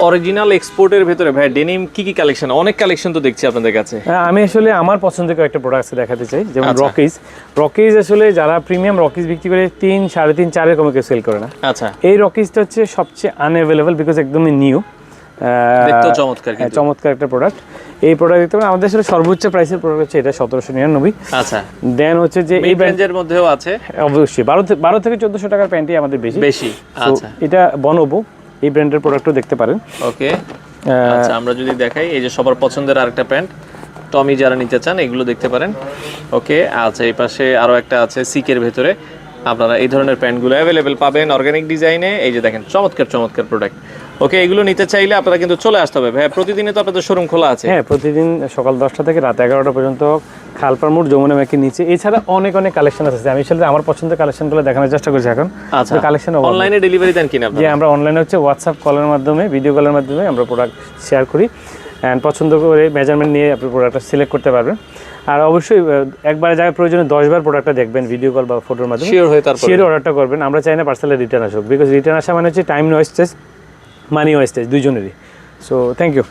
Original এক্সপোর্টের ভেতরে ভাই ডেনিম কি কালেকশন? অনেক কালেকশন তো দেখছি আপনাদের কাছে। আমি আসলে আমার পছন্দের কয়েকটা প্রোডাক্টস দেখাতে চাই, যেমন রকিজ আসলে যারা প্রিমিয়াম রকিজ বিক্রি করে 3, 3.5, 4 এর কমে কেউ সেল করে না। আচ্ছা, এই রকিজটা হচ্ছে সবচেয়ে আনঅ্যাভেলেবল বিকজ একদমই নিউ, দেখতেও চমৎকার, কিন্তু চমৎকার একটা প্রোডাক্ট। এই প্রোডাক্ট দেখতে পারেন, আমাদের আসলে সর্বোচ্চ প্রাইসের প্রোডাক্ট হচ্ছে এটা 1799। আচ্ছা, দেন হচ্ছে যে এই রেঞ্জের মধ্যেও আছে অবশ্যই 12 থেকে 1400 টাকার প্যান্টই আমাদের বেশি। আচ্ছা, এটা বনোবো, এই ব্র্যান্ডের প্রোডাক্টও দেখতে পারেন। ওকে, আচ্ছা, আমরা যদি দেখাই, এই যে সবার পছন্দের আরেকটা প্যান্ট টমি, যারা নিতে চান এগুলো দেখতে পারেন। ওকে, আচ্ছা, এই পাশে আরো একটা আছে সিকের ভেতরে। আপনারা এই ধরনের প্যান্টগুলো অ্যাভেলেবেল পাবেন অর্গানিক ডিজাইনে। এই যে দেখেন চমৎকার প্রোডাক্ট। ওকে, এগুলো নিতে চাইলে আপনারা কিন্তু চলে আসতে হবে ভাই। প্রতিদিনই তো আপনাদের শোরুম খোলা আছে? হ্যাঁ, প্রতিদিন সকাল 10টা থেকে রাত 11টা পর্যন্ত খালপার মোড়, যমুনা ম্যাকের নিচে। এছাড়া অনেক কালেকশন আছে। আমি আসলে আমার পছন্দের কালেকশনগুলো দেখানোর চেষ্টা করছি এখন। আচ্ছা, কালেকশন অনলাইনে ডেলিভারি দেন কিনা আপনারা? যে আমরা অনলাইনে হচ্ছে হোয়াটসঅ্যাপ কলের মাধ্যমে, ভিডিও কলের মাধ্যমে আমরা প্রোডাক্ট শেয়ার করি, অ্যান্ড পছন্দ করে মেজারমেন্ট নিয়ে আপনি প্রোডাক্টটা সিলেক্ট করতে পারবেন। আর অবশ্যই একবার জায়গায় প্রয়োজনে 10 বার প্রোডাক্টটা দেখবেন ভিডিও কল বা ফটোর মাধ্যমে, শিওর অর্ডারটা করবেন। আমরা চাই না পার্সেলে রিটার্ন আসুক, বিকজ রিটার্ন আসা মানে হচ্ছে টাইম ওয়েস্টেজ, মানি ওয়েস্টেজ দুইজনেরই। So thank you.